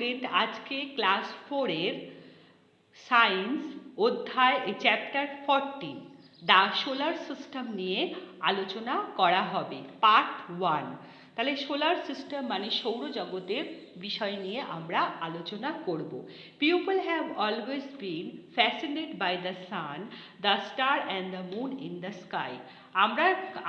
Student, আজকে class 4-এর science অধ্যায় chapter 14 the solar system নিয়ে আলোচনা করা হবে, পার্ট 1। তাহলে সোলার সিস্টেম মানে সৌরজগতের বিষয় নিয়ে আমরা আলোচনা করব। People have always been fascinated by the sun, the star and the moon in the sky.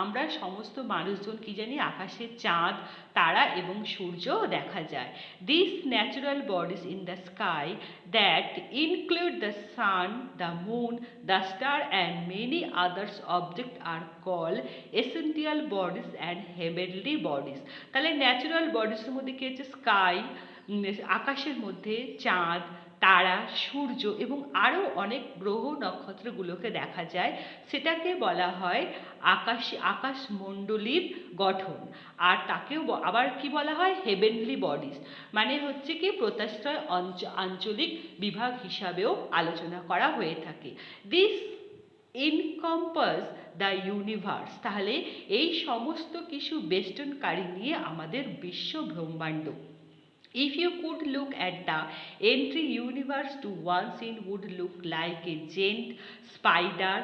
আমরা সমস্ত মানুষজন কি জানি, আকাশে চাঁদ, তারা এবং সূর্য দেখা যায়। This natural bodies in the sky that include the sun, the moon, the star and many others object are call essential bodies and heavenly bodies. তাহলে ন্যাচারাল বডিজের মধ্যে কি হচ্ছে, স্কাই আকাশের মধ্যে চাঁদ, তারা, সূর্য এবং আরও অনেক গ্রহ নক্ষত্রগুলোকে দেখা যায়। সেটাকে বলা হয় আকাশমণ্ডলীর গঠন। আর তাকেও আবার কি বলা হয়, হেভেনলি বডিজ, মানে হচ্ছে কি প্রত্যাশ্রয় আঞ্চলিক বিভাগ হিসাবেও আলোচনা করা হয়ে থাকে। This encompass the universe. তাহলে এই সমস্ত কিছু বেষ্টনকারী নিয়ে আমাদের বিশ্ব ব্রহ্মাণ্ড। If you could look at the entire universe to one scene would look like a giant spider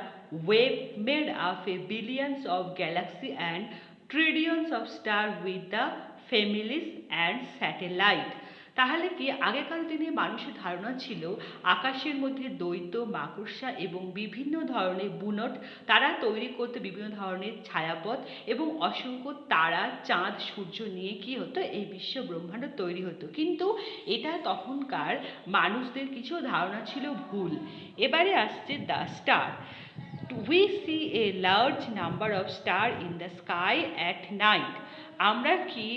web made of a billions of galaxies and trillions of stars with the families and satellites. তাহলে কি আগেকার দিনে মানুষের ধারণা ছিল আকাশের মধ্যে দৈত্য, মাকড়সা এবং বিভিন্ন ধরনের বুনট তারা তৈরি করতে বিভিন্ন ধরনের ছায়াপথ এবং অসংখ্য তারা, চাঁদ, সূর্য নিয়ে কি হতো, এই বিশ্ব ব্রহ্মাণ্ড তৈরি হতো। কিন্তু এটা তখনকার মানুষদের কিছু ধারণা ছিল ভুল। এবারে আসছে the star. We see a large number of stars in the sky at night. আমরা কি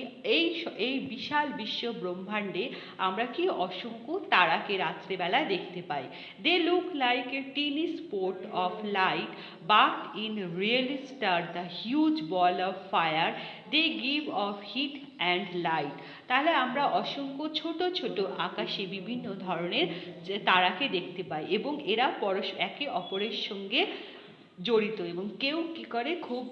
এই বিশাল বিশ্ব ব্রহ্মাণ্ডে আমরা কি অসংখ্য তারাকে রাত্রেবেলা দেখতে পাই। They look like a teeny spot of light, but in reality are the huge ball of fire they give off heat and light. তাহলে আমরা অসংখ্য ছোট ছোট আকাশে বিভিন্ন ধরনের যে তারাকে দেখতে পাই এবং এরা একে অপরের সঙ্গে জড়িত, এবং কেউ কি করে খুব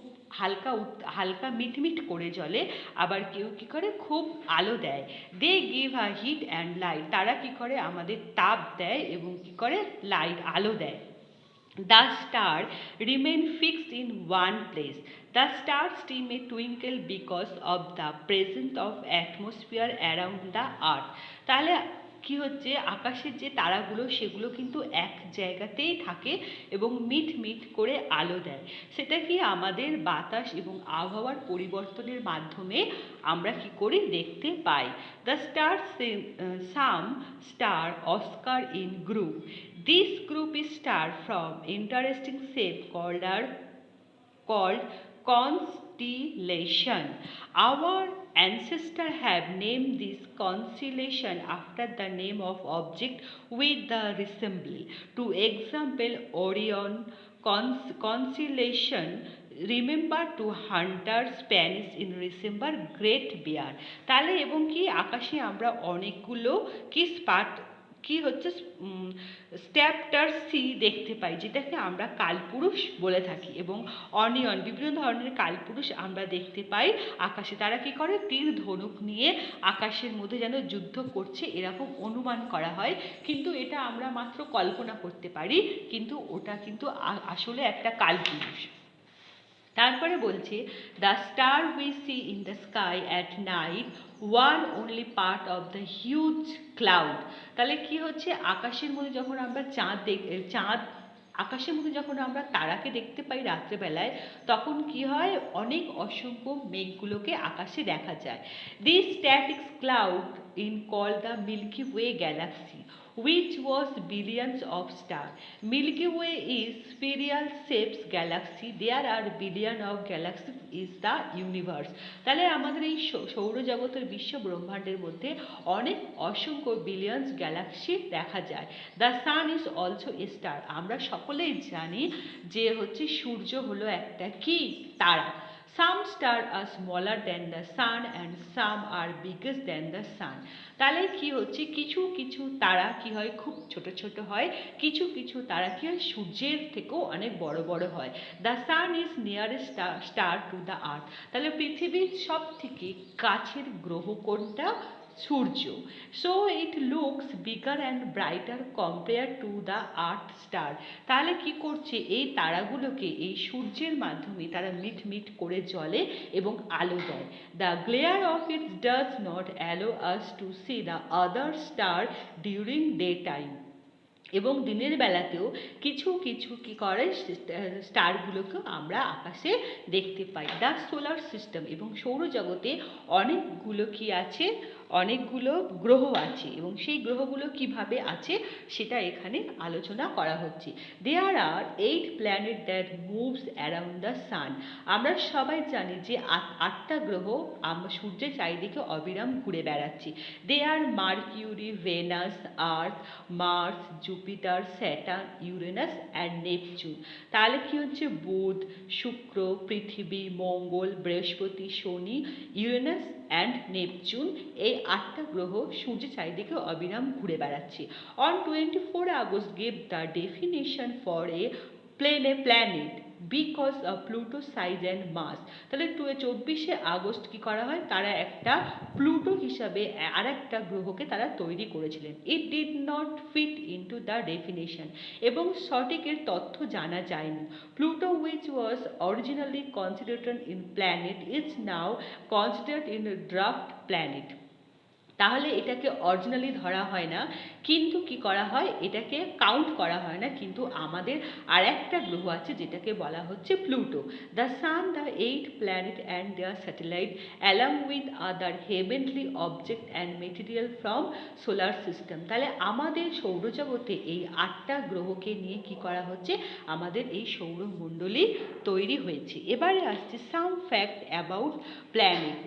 হালকা মিটমিট করে জ্বলে, আবার কেউ কি করে খুব আলো দেয়। They give a heat and light. তারা কি করে আমাদের তাপ দেয় এবং কি করে আলো দেয়। The star remain fixed in one place. The stars seem a twinkle because of the presence of atmosphere around the earth. তাহলে কি হচ্ছে, আকাশের যে তারাগুলো সেগুলো কিন্তু এক জায়গাতেই থাকে এবং মিট করে আলো দেয়। সেটা কি আমাদের বাতাস এবং আবহাওয়ার পরিবর্তনের মাধ্যমে আমরা কি করি, দেখতে পাই। The star some star Oscar in group. This group is star from interesting shape called constellation. Our ancestors have named this constellation after the name of object with the resemble. To example, Orion constellation remember to hunter Spanish in resemble great bear. তাহলে এবং কি আকাশে আমরা অনেকগুলো কি স্ট্যাপটার C দেখতে পাই, যেটাকে আমরা কালপুরুষ বলে থাকি, এবং অনিয়ন বিভিন্ন ধরনের কালপুরুষ আমরা দেখতে পাই আকাশে। তারা কি করে, তীর ধনুক নিয়ে আকাশের মধ্যে যেন যুদ্ধ করছে এরকম অনুমান করা হয়, কিন্তু এটা আমরা মাত্র কল্পনা করতে পারি, কিন্তু ওটা কিন্তু আসলে একটা কালপুরুষ। তারপরে বলছে the star we see in the sky at night one only part of the huge cloud. তাহলে কি হচ্ছে, আকাশের মধ্যে যখন আমরা আকাশের মধ্যে যখন আমরা তারাকে দেখতে পাই রাত্রেবেলায়, তখন কি হয়, অনেক অসংখ্য মেঘগুলোকে আকাশে দেখা যায়। This static cloud in called the Milky Way galaxy, which was billions of stars. Milky Way is spiral shaped galaxy. There are billion of galaxies is the universe. তাহলে আমাদের এই সৌরজগতের বিশ্ব ব্রহ্মাণ্ডের মধ্যে অনেক অসংখ্য বিলিয়ন্স গ্যালাক্সি দেখা যায়। The sun is also a star. আমরা সকলেই জানি যে হচ্ছে সূর্য হলো একটা কি তারা। Some stars are smaller than the sun and some are bigger than the sun. তাহলে কি হচ্ছে, কিছু কিছু তারা কি হয়, খুব ছোট ছোট হয়, কিছু কিছু তারা কি হয়, সূর্যের থেকেও অনেক বড় বড় হয়। The sun is nearest star to the earth. তাহলে পৃথিবীর সব থেকে কাছের গ্রহ কোনটা, সূর্য। So it looks bigger and brighter compare to the earth star. তাহলে কি করছে, এই তারাগুলোকে এই সূর্যের মাধ্যমে তারা মিট মিট করে জ্বলে এবং আলো দেয়। The glare of it does not allow us to see the other star during day time. এবং দিনের বেলাতেও কিছু কিছু কি করে স্টারগুলোকেও আমরা আকাশে দেখতে পাই। দ্য সোলার সিস্টেম, এবং সৌরজগতে অনেকগুলো কি আছে, অনেকগুলো গ্রহ আছে, এবং সেই গ্রহগুলো কিভাবে আছে সেটা এখানে আলোচনা করা হচ্ছে। দেয়ার আর 8 planet that moves around the sun. আমরা সবাই জানি যে 8টা গ্রহ আমরা সূর্যের চারিদিকে অবিরাম ঘুরে বেড়াচ্ছি। They are Mercury, Venus, Earth, Mars, Jupiter, Saturn, Uranus and Neptune. তাহলে কি হচ্ছে, বুধ, শুক্র, পৃথিবী, মঙ্গল, বৃহস্পতি, শনি, ইউরেনাস অ্যান্ড নেপচুন, এই 8টা গ্রহ সূর্যের চারিদিকে অবিরাম ঘুরে বেড়াচ্ছে। On 24 August gave the definition for a planet because of Pluto size and mass. তাহলে 24শে আগস্ট কী করা হয়, তারা একটা প্লুটো হিসাবে আর একটা গ্রহকে তারা তৈরি করেছিলেন। It did not fit into the definition, এবং সঠিকের তথ্য জানা যায়নি। Pluto which was originally considered in planet is now considered in dwarf planet. তাহলে এটাকে অরিজিনালি ধরা হয় না, কিন্তু কি করা হয়, এটাকে কাউন্ট করা হয় না, কিন্তু আমাদের আর একটা গ্রহ আছে যেটাকে বলা হচ্ছে Pluto. The sun, the 8 planet and their satellite along with other heavenly object and material from solar system. তাহলে আমাদের সৌরজগতে এই 8টা গ্রহকে নিয়ে কি করা হচ্ছে, আমাদের এই সৌরমণ্ডলী তৈরি হয়েছে। এবারে আসছে সাম ফ্যাক্ট অ্যাবাউট প্ল্যানেট।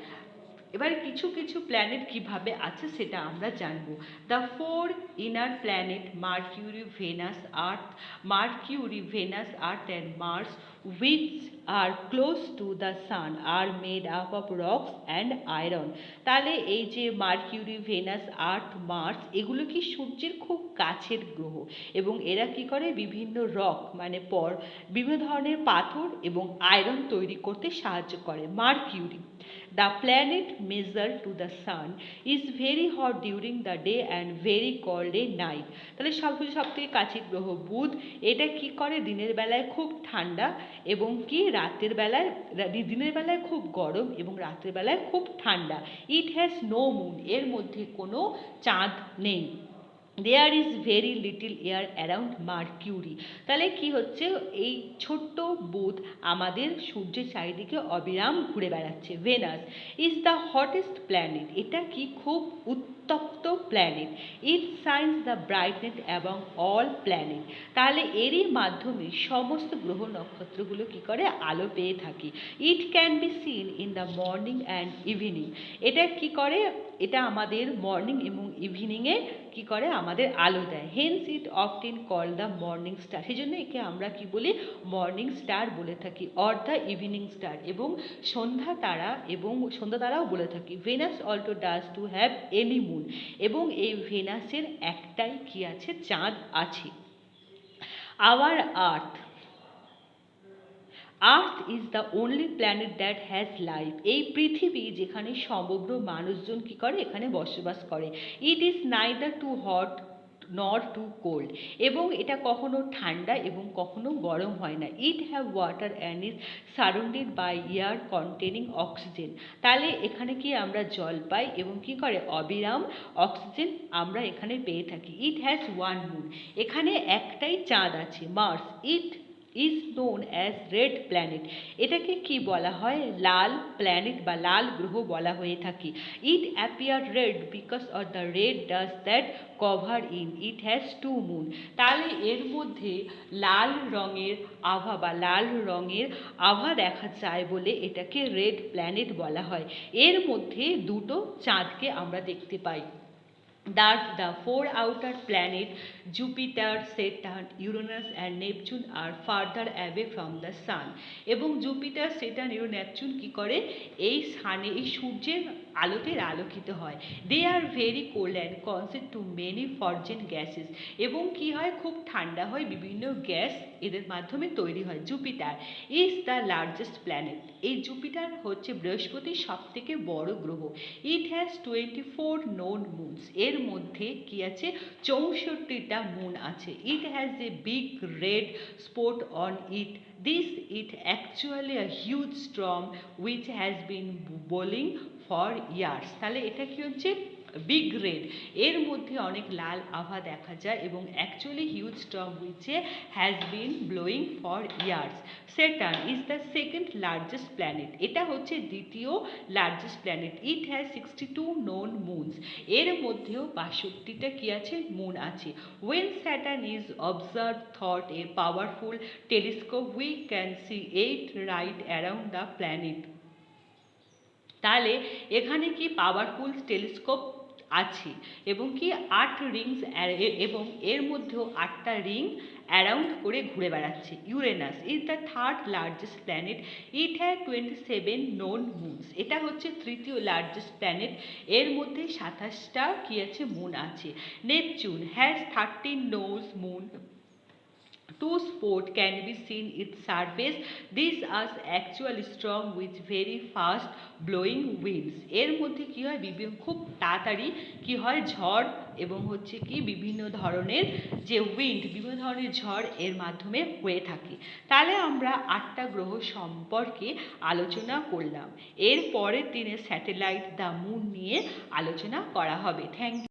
এবার কিছু কিছু প্ল্যানেট কিভাবে আছে সেটা আমরা জানবো। The 4 inner planet Mercury, Venus, Earth, and Mars which are close to the sun are made up of rocks and iron। তাহলে এই যে মার্কিউরি, ভেনাস, আর্থ, মার্স, এগুলো কি সূর্যের খুব কাছের গ্রহ, এবং এরা কি করে বিভিন্ন রক মানে বিভিন্ন ধরনের পাথর এবং আয়রন তৈরি করতে সাহায্য করে। Mercury, the planet measured to the sun is very hot during the day and very cold at night। তাহলে সবথেকে কাছের গ্রহ বুধ, এটা কি করে দিনের বেলায় খুব ঠান্ডা এবং কি রাতের বেলায়, দিনের বেলায় খুব গরম এবং রাতের বেলায় খুব ঠান্ডা। ইট হ্যাজ নো মুন, এর মধ্যে কোনো চাঁদ নেই। There is very little air around Mercury. তাহলে কি হচ্ছে, এই ছোট্ট বুধ আমাদের সূর্যের চারিদিকে অবিরাম ঘুরে বেড়াচ্ছে। Venus is the hottest planet, এটা কি খুব উত্তপ্ত planet. It shines the brightness অ্যাবং অল প্ল্যানেট। তাহলে এরই মাধ্যমে সমস্ত গ্রহ নক্ষত্রগুলো কি করে আলো পেয়ে থাকে। It can be seen in the morning and evening. এটা কি করে, এটা আমাদের মর্নিং এবং ইভিনিংয়ে কি করে আমাদের আলো দেয়। Hence it often call the morning star, সেই জন্য একে আমরা কি বলি, মর্নিং স্টার বলে থাকি, অর দ্য ইভিনিং স্টার, এবং সন্ধ্যা তারাও বলে থাকি। Venus also does to have any moon, এবং এই ভেনাসের একটাই কি আছে, চাঁদ আছে। Our Earth is the only planet that has life. এই পৃথিবী যেখানে সমগ্র মানুষজন কি করে এখানে বসবাস করে। It is neither too hot nor too cold, এবং এটা কখনো ঠান্ডা এবং কখনো গরম হয় না। It have water and is surrounded by air containing oxygen. তাহলে এখানে কি আমরা জল পাই এবং কি করে অবিরাম অক্সিজেন আমরা এখানে পেয়ে থাকি। ইট হ্যাজ ওয়ান মুন, এখানে একটাই চাঁদ আছে। Mars it is known as red planet, এটাকে কি বলা হয়, লাল প্ল্যানেট বা লাল গ্রহ বলা হয়ে থাকে। ইট appear red because of the red dust that cover in it has to moon. তাহলে এর মধ্যে লাল রঙের আভা দেখা যায় বলে এটাকে রেড প্ল্যানেট বলা হয়। এর মধ্যে দুটো চাঁদকে আমরা দেখতে পাই। that the four outer planets Jupiter, Saturn, Uranus and Neptune are further away from the sun এবং জুপিটার সেটার্ন ইউরেনাস নেপচুন কি করে এই সানে এই সূর্যের আলোতে আলোকিত হয় they are very cold and consist to many frozen gases এবং কি হয় খুব ঠান্ডা হয় বিভিন্ন গ্যাস এদের মাধ্যমে তৈরি হয় Jupiter is the largest planet এই জুপিটার হচ্ছে বৃহস্পতির সবথেকে বড় গ্রহ ইট হ্যাজ 24 নোন মুনস এর মধ্যে কি আছে 64টা মুন আছে it has a big red spot on it this it actually a huge storm which has been blowing for years তাহলে এটা কি হচ্ছে বিগ রেড এর মধ্যে অনেক লাল আভা দেখা যায় এবং actually huge storm which has been blowing for years Saturn is the second largest planet এটা হচ্ছে দ্বিতীয় largest planet it has 62 known moons এর মধ্যেও 62টা কি আছে মুন আছে when Saturn is observe thought a powerful telescope we can see 8 right around the planet তাহলে এখানে কি পাওয়ারফুল টেলিস্কোপ আছে এবং কি 8 রিংস এবং এর মধ্যেও 8টা রিং অ্যারাউন্ড করে ঘুরে বেড়াচ্ছে Uranus is the third largest planet it has 27 known moons এটা হচ্ছে তৃতীয় লার্জেস্ট প্ল্যানেট এর মধ্যে 27টা কি আছে মুন আছে Neptune has 13 known moon Two sport can be seen its surface. These are actually strong with very fast blowing winds. এর মধ্যে কি হয় খুব তাড়াতাড়ি কি হয় ঝড় এবং হচ্ছে কি বিভিন্ন ধরনের যে উইন্ড বিভিন্ন ধরনের ঝড় এর মাধ্যমে হয়ে থাকে তাহলে আমরা 8টা গ্রহ সম্পর্কে আলোচনা করলাম এর পরের দিনে স্যাটেলাইট দ্য মুন নিয়ে আলোচনা করা হবে থ্যাংক ইউ